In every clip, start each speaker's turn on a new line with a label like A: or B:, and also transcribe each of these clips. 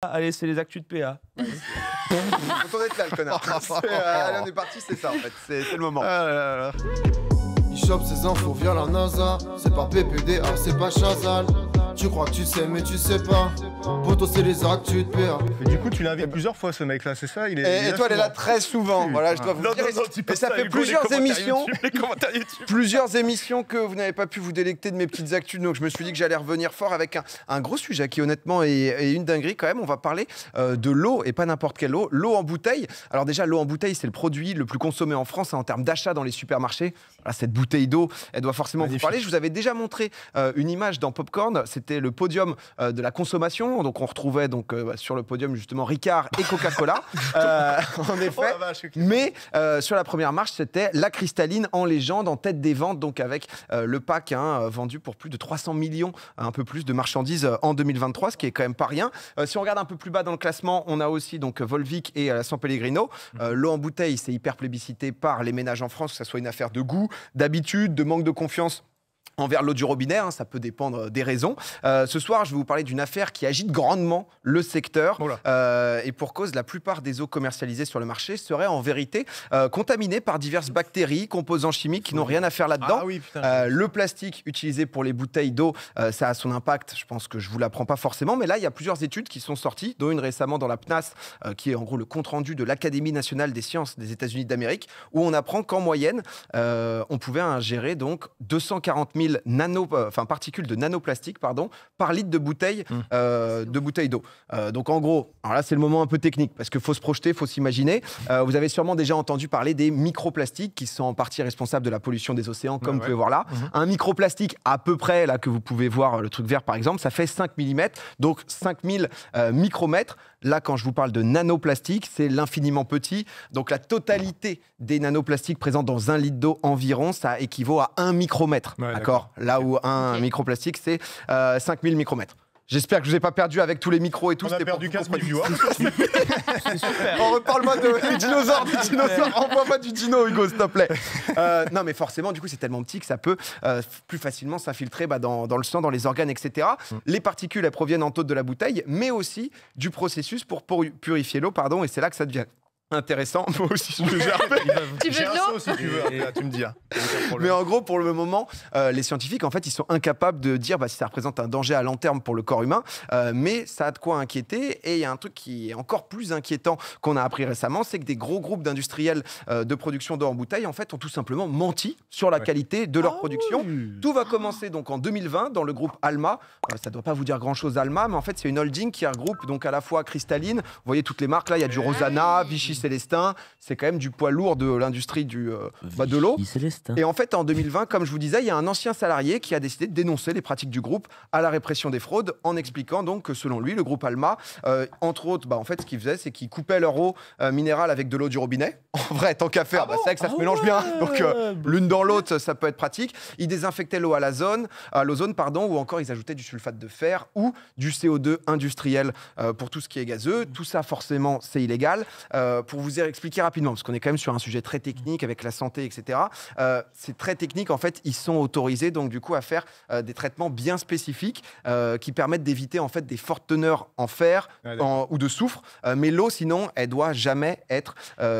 A: Allez, c'est les actus de PA.
B: Content d'être là, le connard. Allez, on est parti, c'est ça en fait. C'est le moment.
C: Il chope ses infos via la NASA. C'est pas PPDA, c'est pas Chazal. Tu crois que tu sais, mais tu sais pas. Poto, c'est les actus de PA.
D: Mais du coup, tu l'invites plusieurs fois, ce mec-là, c'est ça?
B: Et toi, elle est là très souvent. Voilà, je dois vous dire. Et ça fait plusieurs émissions. Plusieurs émissions que vous n'avez pas pu vous délecter de mes petites actus. Donc, je me suis dit que j'allais revenir fort avec un gros sujet qui, honnêtement, est une dinguerie quand même. On va parler de l'eau et pas n'importe quelle eau. L'eau en bouteille. Alors, déjà, l'eau en bouteille, c'est le produit le plus consommé en France en termes d'achat dans les supermarchés. Voilà, cette bouteille d'eau, elle doit forcément vous parler. Je vous avais déjà montré une image dans Popcorn. C'était le podium de la consommation. Donc, on retrouvait sur le podium justement Ricard et Coca-Cola. En effet. Mais sur la première marche, c'était la cristalline en légende, en tête des ventes, donc avec le pack vendu pour plus de 300 millions, un peu plus de marchandises en 2023, ce qui est quand même pas rien. Si on regarde un peu plus bas dans le classement, on a aussi donc Volvic et San Pellegrino. L'eau en bouteille, c'est hyper plébiscité par les ménages en France, que ça soit une affaire de goût, d'habitude, de manque de confiance envers l'eau du robinet, ça peut dépendre des raisons. Ce soir, je vais vous parler d'une affaire qui agite grandement le secteur. Et pour cause, la plupart des eaux commercialisées sur le marché seraient en vérité contaminées par diverses bactéries, composants chimiques qui n'ont rien à faire là-dedans. Le plastique utilisé pour les bouteilles d'eau, ça a son impact. Je pense que je ne vous l'apprends pas forcément. Mais là, il y a plusieurs études qui sont sorties, dont une récemment dans la PNAS, qui est en gros le compte-rendu de l'Académie nationale des sciences des États-Unis d'Amérique, où on apprend qu'en moyenne, on pouvait ingérer donc 240 000 particules de nanoplastique par litre de bouteille d'eau. Donc en gros, alors là c'est le moment un peu technique parce qu'il faut se projeter, il faut s'imaginer. Vous avez sûrement déjà entendu parler des microplastiques qui sont en partie responsables de la pollution des océans, comme vous pouvez voir là. Un microplastique à peu près, là que vous pouvez voir, le truc vert par exemple, ça fait 5 mm, donc 5000 micromètres. Là, quand je vous parle de nanoplastique, c'est l'infiniment petit. Donc, la totalité des nanoplastiques présents dans 1 litre d'eau environ, ça équivaut à 1 micromètre. D'accord. Là où un microplastique, c'est 5000 micromètres. J'espère que je ne vous ai pas perdu avec tous les micros et tout.
D: On a perdu 15 000 viewers.
B: On reparle-moi des dinosaures, Envoie-moi du dino, Hugo, s'il te plaît. Non, mais forcément, du coup, c'est tellement petit que ça peut plus facilement s'infiltrer dans le sang, dans les organes, etc. Les particules, elles proviennent en taux de la bouteille, mais aussi du processus pour purifier l'eau, et c'est là que ça devient intéressant. Moi aussi, je veux
E: Tu veux de l'eau
D: si tu veux, là, tu me dis.
B: Mais en gros, pour le moment, les scientifiques, en fait, ils sont incapables de dire si ça représente un danger à long terme pour le corps humain, mais ça a de quoi inquiéter. Et il y a un truc qui est encore plus inquiétant qu'on a appris récemment, c'est que des gros groupes d'industriels de production d'eau en bouteille, en fait, ont tout simplement menti sur la qualité de leur production. Tout va commencer donc en 2020 dans le groupe Alma. Ça ne doit pas vous dire grand-chose, Alma, mais en fait, c'est une holding qui regroupe donc à la fois Cristalline, vous voyez toutes les marques, là, il y a du Rosana, Vichy Célestin, c'est quand même du poids lourd de l'industrie de l'eau. Et en fait, en 2020, comme je vous disais, il y a un ancien salarié qui a décidé de dénoncer les pratiques du groupe à la répression des fraudes, en expliquant donc que selon lui, le groupe Alma, entre autres, en fait, ce qu'il faisait, c'est qu'ils coupaient leur eau minérale avec de l'eau du robinet. En vrai, tant qu'à faire, c'est vrai que ça se mélange bien. Donc l'une dans l'autre, ça peut être pratique. Ils désinfectaient l'eau à l'ozone, ou encore ils ajoutaient du sulfate de fer ou du CO2 industriel pour tout ce qui est gazeux. Tout ça, forcément, c'est illégal. Pour vous expliquer rapidement, parce qu'on est quand même sur un sujet très technique avec la santé, etc. C'est très technique. En fait, ils sont autorisés donc du coup à faire des traitements bien spécifiques qui permettent d'éviter en fait des fortes teneurs en fer ou de soufre. Mais l'eau, sinon, elle doit jamais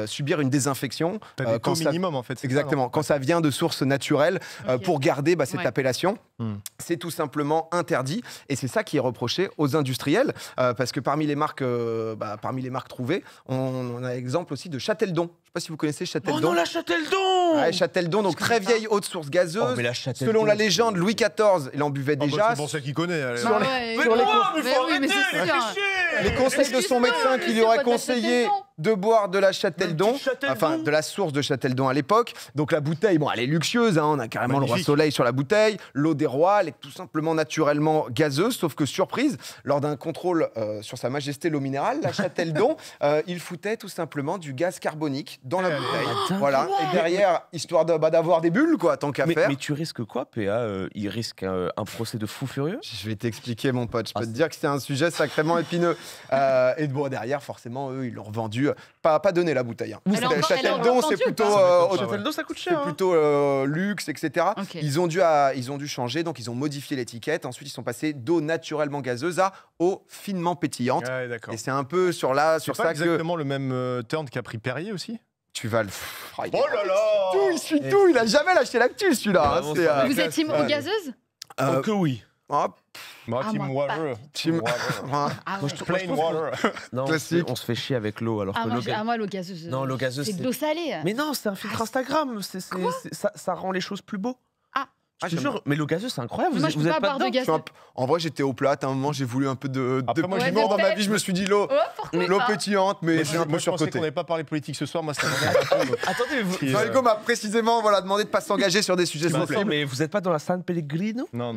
B: subir une désinfection.
D: Quand ça, minimum en fait.
B: Exactement. Quand ça vient de sources naturelles pour garder cette appellation, c'est tout simplement interdit. Et c'est ça qui est reproché aux industriels, parce que parmi les marques trouvées, on a l'exemple aussi de Châteldon. Je ne sais pas si vous connaissez Châteldon.
A: Oh non, la Châteldon
B: Châteldon, donc très vieille haute source gazeuse. Selon la légende, Louis XIV, il en buvait déjà.
D: C'est pour ça qu'il connaît.
B: Les conseils de son médecin qui lui aurait conseillé de boire de la Châteldon, enfin de la source de Châteldon à l'époque. Donc la bouteille, elle est luxueuse, on a carrément le roi soleil sur la bouteille. L'eau des rois, elle est tout simplement naturellement gazeuse, sauf que surprise, lors d'un contrôle sur Sa Majesté l'eau minérale, la Châteldon, il foutait tout simplement du gaz carbonique dans la bouteille. Voilà. Et derrière, histoire d'avoir des bulles, tant qu'à faire.
A: Mais tu risques quoi, PA Il risque un procès de fou furieux.
B: Je vais t'expliquer, mon pote. Je peux te dire que c'est un sujet sacrément épineux. Et derrière, forcément, eux, ils l'ont revendu pas donné la bouteille. Hein.
E: Châteldon,
B: c'est plutôt
A: Châteldon, ça coûte cher.
B: C'est plutôt luxe, etc.
E: Okay.
B: Ils ont dû changer, donc ils ont modifié l'étiquette. Ensuite, ils sont passés d'eau naturellement gazeuse à eau finement pétillante.
D: Ouais, d'accord.
B: Et c'est un peu sur ça que...
D: exactement le même turn qu'a pris Perrier aussi.
B: Tu vas le...
D: Oh là là.
B: Il suit tout, il a jamais lâché l'actu celui-là.
E: Vous êtes team eau gazeuse?
A: Que oui.
D: Team water. Plain water.
A: Non, on se fait chier avec l'eau. Alors que
E: moi, l'eau gazeuse.
A: Non, l'eau gazeuse,
E: c'est de l'eau salée.
A: Mais non, c'est un filtre Instagram. Ça rend les choses plus beaux. Je te jure, mais l'eau gazeuse, c'est incroyable.
E: Moi, je peux pas boire de gaz.
B: En vrai, j'étais au plat. À un moment, j'ai voulu un peu de
D: piment
B: dans ma vie. Je me suis dit l'eau pétillante, mais j'ai un peu surcoté.
D: Je pensais qu'on n'avait pas parlé politique ce soir. Moi, c'était vraiment...
A: Attendez,
B: Jean-Hugo m'a précisément demandé de pas s'engager sur des sujets sensibles.
A: Mais vous n'êtes pas dans la San Pellegrino?
B: Non,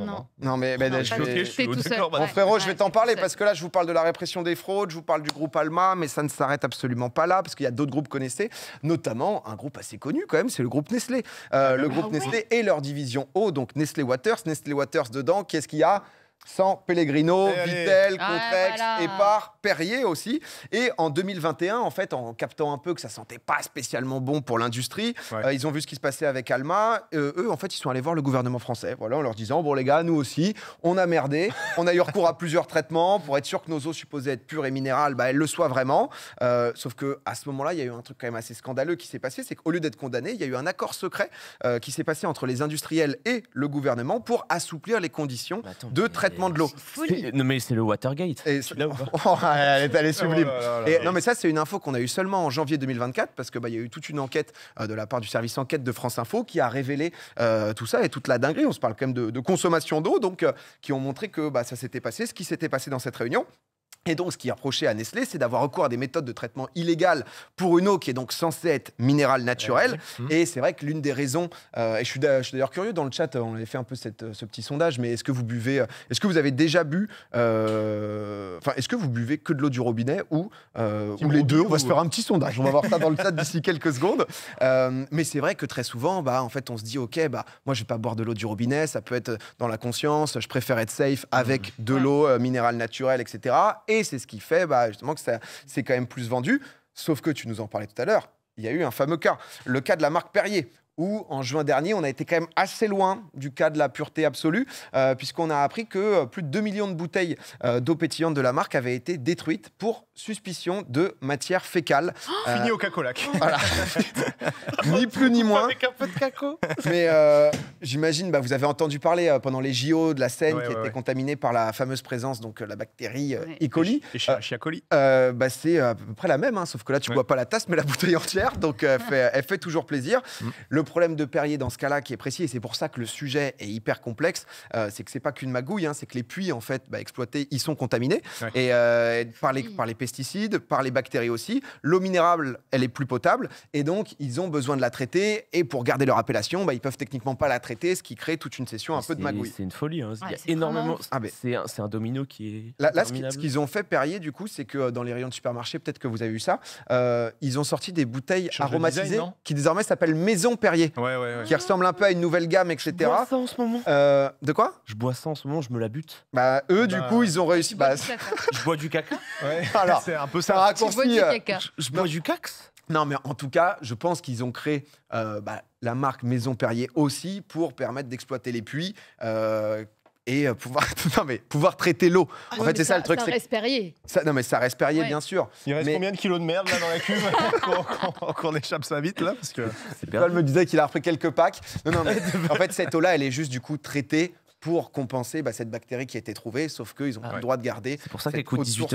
B: mais
E: je suis tout seul.
B: Mon frérot, je vais t'en parler parce que là, je vous parle de la répression des fraudes, je vous parle du groupe Alma, mais ça ne s'arrête absolument pas là parce qu'il y a d'autres groupes connaissez, notamment un groupe assez connu quand même, c'est le groupe Nestlé. Le groupe Nestlé et leur division eau, donc Nestlé Waters. Nestlé Waters dedans, qu'est-ce qu'il y a? San Pellegrino, Vittel, Contrex, Épar, Perrier aussi. Et en 2021, en fait, en captant un peu que ça sentait pas spécialement bon pour l'industrie, ils ont vu ce qui se passait avec Alma. Eux, en fait, ils sont allés voir le gouvernement français, voilà, en leur disant, bon les gars, nous aussi, on a merdé, on a eu recours à plusieurs traitements pour être sûr que nos eaux supposées être pures et minérales, elles le soient vraiment. Sauf qu'à ce moment-là, il y a eu un truc quand même assez scandaleux qui s'est passé, c'est qu'au lieu d'être condamné, il y a eu un accord secret qui s'est passé entre les industriels et le gouvernement pour assouplir les conditions de traitement de l'eau.
A: Non mais c'est le Watergate.
B: Là ou pas elle est sublime. Non mais ça c'est une info qu'on a eu seulement en janvier 2024 parce que il y a eu toute une enquête de la part du service enquête de France Info qui a révélé tout ça et toute la dinguerie. On se parle quand même de consommation d'eau, donc qui ont montré que ça s'était passé, ce qui s'était passé dans cette réunion. Et donc, ce qui est reproché à Nestlé, c'est d'avoir recours à des méthodes de traitement illégales pour une eau qui est donc censée être minérale naturelle. Et c'est vrai que l'une des raisons, et je suis d'ailleurs curieux dans le chat, on avait fait un peu ce petit sondage, mais est-ce que vous buvez, est-ce que vous avez déjà bu, est-ce que vous buvez que de l'eau du robinet ou les deux? On va se faire un petit sondage, on va voir ça dans le chat d'ici quelques secondes. Mais c'est vrai que très souvent, en fait, on se dit, ok, moi je vais pas boire de l'eau du robinet, ça peut être dans la conscience, je préfère être safe avec de l'eau minérale naturelle, etc. Et c'est ce qui fait justement que c'est quand même plus vendu. Sauf que tu nous en parlais tout à l'heure, il y a eu un fameux cas, le cas de la marque Perrier, où en juin dernier, on a été quand même assez loin du cas de la pureté absolue, puisqu'on a appris que plus de 2 millions de bouteilles d'eau pétillante de la marque avaient été détruites pour suspicion de matière fécale.
D: Fini au cacolac.
B: Voilà. Ni plus ni moins.
A: Avec un peu de caco.
B: Mais j'imagine, vous avez entendu parler pendant les JO de la Seine qui était contaminée par la fameuse présence, donc la bactérie E. coli.
D: Escherichia coli.
B: C'est à peu près la même, sauf que là, tu bois pas la tasse, mais la bouteille entière, donc elle fait toujours plaisir. Le problème de Perrier dans ce cas-là qui est précis, et c'est pour ça que le sujet est hyper complexe, c'est que c'est pas qu'une magouille, c'est que les puits en fait exploités, ils sont contaminés et par les pesticides, par les bactéries aussi. L'eau minérale, elle est plus potable et donc ils ont besoin de la traiter et pour garder leur appellation, ils peuvent techniquement pas la traiter, ce qui crée toute une session un peu de magouille.
A: C'est une folie, il y a énormément. C'est un domino qui est.
B: Là, ce qu'ils ont fait Perrier du coup, c'est que dans les rayons de supermarché, peut-être que vous avez vu ça, ils ont sorti des bouteilles aromatisées qui désormais s'appellent Maison Perrier. Qui ressemble un peu à une nouvelle gamme, etc.
A: Je bois ça en ce moment.
B: De quoi?
A: Je bois ça en ce moment, je me la bute.
B: Eux, du coup, ils ont réussi.
A: Je bois du caca.
B: Alors,
D: c'est un peu
B: ça
D: ça.
B: raccourci.
A: Je bois du cax.
B: Non, mais en tout cas, je pense qu'ils ont créé la marque Maison Perrier aussi pour permettre d'exploiter les puits. Et pouvoir traiter l'eau. En fait, c'est ça le truc.
E: Ça reste Perrier.
B: Non, mais ça reste Perrier, bien sûr.
D: Il reste combien de kilos de merde là dans la cuve qu'on échappe ça vite là parce que
B: Paul me disait qu'il a repris quelques packs. Non, mais en fait, cette eau-là, elle est juste du coup traitée pour compenser cette bactérie qui a été trouvée, sauf qu'ils ont pas le droit de garder cette eau de source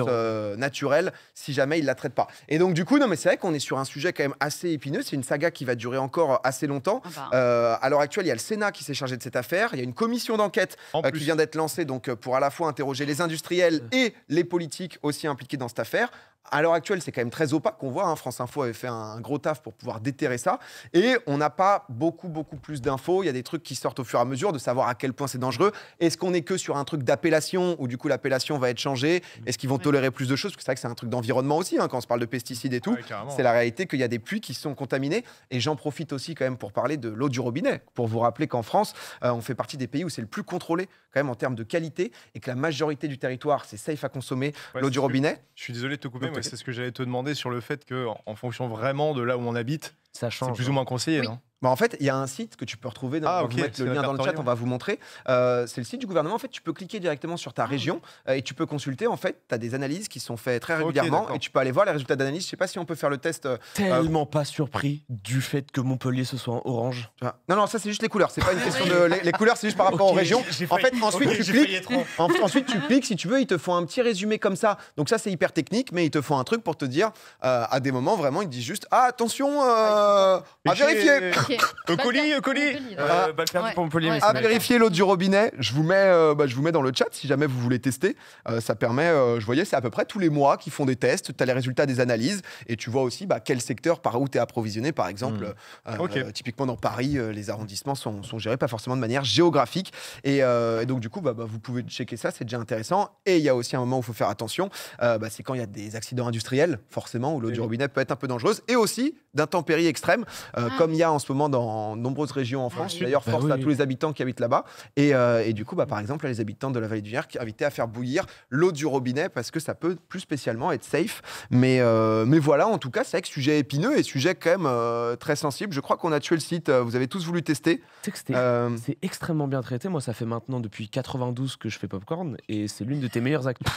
B: naturelle si jamais ils ne la traitent pas. Et donc du coup, non mais c'est vrai qu'on est sur un sujet quand même assez épineux, c'est une saga qui va durer encore assez longtemps. À l'heure actuelle, il y a le Sénat qui s'est chargé de cette affaire, il y a une commission d'enquête qui vient d'être lancée donc, pour à la fois interroger les industriels et les politiques aussi impliqués dans cette affaire. À l'heure actuelle, c'est quand même très opaque qu'on voit. France Info avait fait un gros taf pour pouvoir déterrer ça. Et on n'a pas beaucoup plus d'infos. Il y a des trucs qui sortent au fur et à mesure de savoir à quel point c'est dangereux. Est-ce qu'on est que sur un truc d'appellation où du coup l'appellation va être changée? Est-ce qu'ils vont tolérer plus de choses? Parce que c'est vrai que c'est un truc d'environnement aussi, quand on se parle de pesticides et tout. C'est la réalité qu'il y a des puits qui sont contaminés. Et j'en profite aussi quand même pour parler de l'eau du robinet. Pour vous rappeler qu'en France, on fait partie des pays où c'est le plus contrôlé quand même en termes de qualité et que la majorité du territoire, c'est safe à consommer l'eau du robinet.
D: Je suis désolé de te couper. c'est ce que j'allais te demander sur le fait qu'en fonction vraiment de là où on habite,
A: ça change.
D: C'est plus ou moins conseillé, non?
B: Bah en fait, il y a un site que tu peux retrouver, on va vous mettre le lien dans le chat, on va vous montrer. C'est le site du gouvernement. En fait, tu peux cliquer directement sur ta région et tu peux consulter. En fait, tu as des analyses qui sont faites très régulièrement et tu peux aller voir les résultats d'analyse. Je sais pas si on peut faire le test.
A: Tellement pas surpris du fait que Montpellier ce soit en orange.
B: Non, ça c'est juste les couleurs. C'est pas une question de. Les couleurs, c'est juste par rapport aux régions. En fait, ensuite tu cliques. Ensuite tu cliques. Si tu veux, ils te font un petit résumé comme ça. Donc ça, c'est hyper technique, mais ils te font un truc pour te dire à des moments vraiment, ils te disent juste attention à vérifier.
D: Colis.
B: À vérifier l'eau du robinet. Je vous mets dans le chat si jamais vous voulez tester. Ça permet, je voyais, c'est à peu près tous les mois qu'ils font des tests. Tu as les résultats des analyses et tu vois aussi quel secteur, par où tu es approvisionné. Par exemple, typiquement dans Paris, les arrondissements sont gérés pas forcément de manière géographique. Et donc, du coup, vous pouvez checker ça, c'est déjà intéressant. Et il y a aussi un moment où il faut faire attention. C'est quand il y a des accidents industriels, forcément, où l'eau du robinet peut être un peu dangereuse. Et aussi d'intempéries extrêmes, comme il y a en ce moment dans nombreuses régions en France. D'ailleurs, force à tous les habitants qui habitent là-bas. Et du coup, par exemple, les habitants de la vallée du Nier qui invités à faire bouillir l'eau du robinet parce que ça peut plus spécialement être safe. Mais voilà, en tout cas, c'est un sujet épineux et sujet quand même très sensible. Je crois qu'on a tué le site. Vous avez tous voulu tester.
A: C'est extrêmement bien traité. Moi, ça fait maintenant depuis 92 que je fais Popcorn et c'est l'une de tes meilleures actus.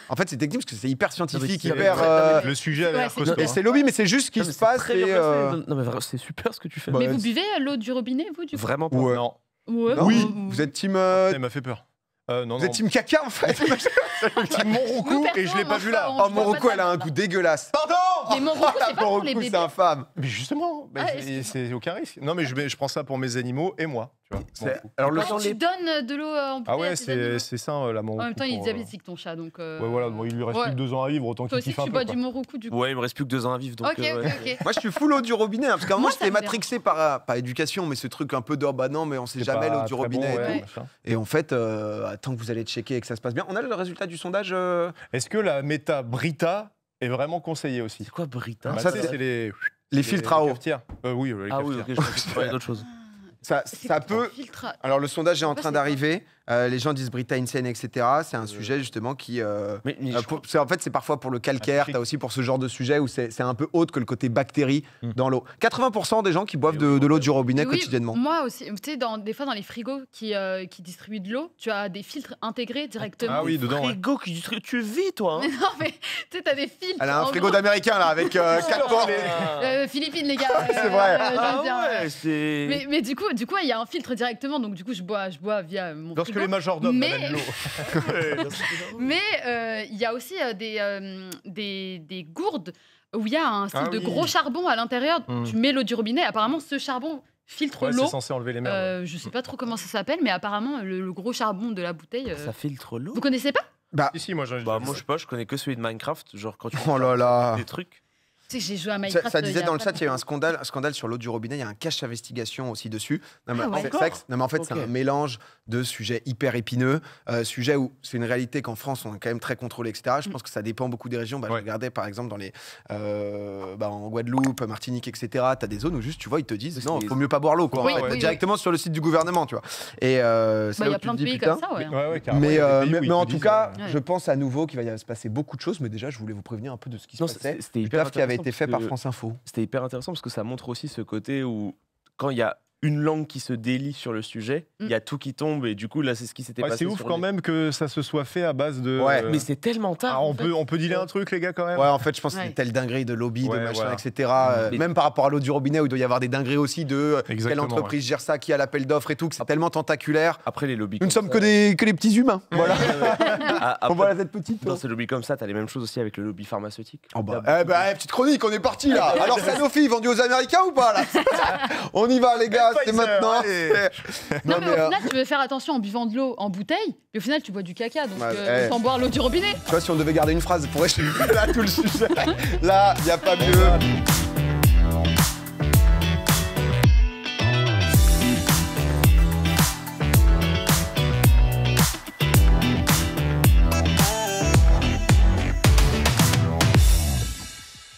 B: En fait, c'est technique parce que c'est hyper scientifique, hyper.
D: Le sujet a l'air costaud.
B: C'est lobby, mais c'est juste ce qui se passe.
A: Non, mais c'est super ce que tu fais.
E: Mais vous buvez l'eau du robinet, vous, du coup?
A: Vraiment pas.
D: Non.
B: Oui, vous êtes team.
D: Ça m'a fait peur.
B: Vous êtes team caca en fait.
D: Team Monroucou et je l'ai pas vu là.
B: Oh, Monroucou, elle a un goût dégueulasse.
D: Pardon.
E: Mais Monroucou, c'est pas pour les bébés.
B: C'est infâme.
D: Mais justement, c'est aucun risque. Non, mais je prends ça pour mes animaux et moi. Tu vois.
B: Alors
E: tu donnes de l'eau en bouteille.
D: Ah ouais, c'est sain la Monroucou.
E: En même temps, il est diabétique ton chat, donc.
D: Ouais, voilà, il lui reste plus que 2 ans à vivre, autant qu'il kiffe un peu.
E: Toi aussi, tu bois du Monroucou du coup.
A: Ouais, il me reste plus que 2 ans à vivre, donc.
E: Ok.
B: Moi, je suis full eau du robinet, parce qu'à un moment, j'étais matrixé par éducation, mais ce truc un peu non, mais on sait jamais l'eau du robinet et tout. Et en fait, tant que vous allez checker et que ça se passe bien, on a le résultat du sondage.
D: Est-ce que la méta Brita est vraiment conseillée aussi?
A: C'est quoi Brita?
B: Ça,
D: c'est
B: les filtres à eau.
D: Oui, les cafetières.
A: Ah oui, ok, je parlais d'autre chose.
B: Ça peut. Alors, le sondage est en train d'arriver. Les gens disent Brita Insane, etc. C'est un sujet justement qui. En fait, c'est parfois pour le calcaire. T'as aussi pour ce genre de sujet où c'est un peu autre que le côté bactéries dans l'eau. 80% des gens qui boivent de l'eau du robinet quotidiennement.
E: Moi aussi. Tu sais, des fois dans les frigos qui distribuent de l'eau, tu as des filtres intégrés directement.
D: Ah oui, dedans.
A: Frigo qui distribue. Tu vis, toi.
E: Mais non, mais tu sais, t'as des filtres.
B: Elle a un frigo d'américain là avec 4 portes.
E: Philippines, les gars.
B: C'est vrai.
E: Mais du coup, il y a un filtre directement. Donc du coup, je bois via mon frigo.
D: Les majordomes amènent l'eau.
E: Mais il y a aussi des gourdes où il y a un style de gros charbon à l'intérieur. Tu mets l'eau du robinet. Apparemment, ce charbon filtre l'eau.
D: C'est censé enlever les merdes.
E: Je sais pas trop comment ça s'appelle, mais apparemment, le gros charbon de la bouteille.
A: Ça filtre l'eau.
E: Vous connaissez pas?
D: Si, moi, je
A: sais pas, je connais que celui de Minecraft. Genre quand tu
B: fais
A: des trucs.
E: Tu sais, j'ai joué à Minecraft.
B: Ça disait dans le chat, il y a eu un scandale sur l'eau du robinet. Il y a un cache investigation aussi dessus. Non, mais en fait, c'est un mélange de sujets hyper épineux, sujets où c'est une réalité qu'en France, on est quand même très contrôlé, etc. Je pense que ça dépend beaucoup des régions. Je regardais par exemple dans les, en Guadeloupe, Martinique, etc. Tu as des zones où juste, tu vois, ils te disent non, il faut mieux pas boire l'eau. Directement sur le site du gouvernement, tu vois. Et
E: il y a plein de pays comme ça,
B: mais en tout cas, je pense à nouveau qu'il va se passer beaucoup de choses. Mais déjà, je voulais vous prévenir un peu de ce qui se passait.
A: C'était hyper
B: qui avait été fait par France Info.
A: C'était hyper intéressant parce que ça montre aussi ce côté où quand il y a une langue qui se délie sur le sujet, il y a tout qui tombe et du coup là c'est ce qui s'était passé.
D: C'est ouf quand même que ça se soit fait à base de.
A: Mais c'est tellement tard.
D: On peut dealer un truc les gars quand même.
B: Ouais, en fait je pense que c'est telle dinguerie de lobby, de machin, etc. Même par rapport à l'eau du robinet où il doit y avoir des dingueries aussi de quelle entreprise gère ça, qui a l'appel d'offres et tout, que c'est tellement tentaculaire.
A: Après les lobbies.
B: Nous ne sommes que des petits humains. Voilà. On voit la tête petite.
A: Dans ces lobbies comme ça, t'as les mêmes choses aussi avec le lobby pharmaceutique.
B: Petite chronique, on est parti là. Alors Sanofi vendu aux Américains ou pas là? On y va les gars, c'est maintenant.
E: Non mais au final tu veux faire attention en buvant de l'eau en bouteille et au final tu bois du caca donc autant boire l'eau du robinet.
B: Tu vois si on devait garder une phrase pour échapper à tout le sujet. Là, il n'y a pas mieux.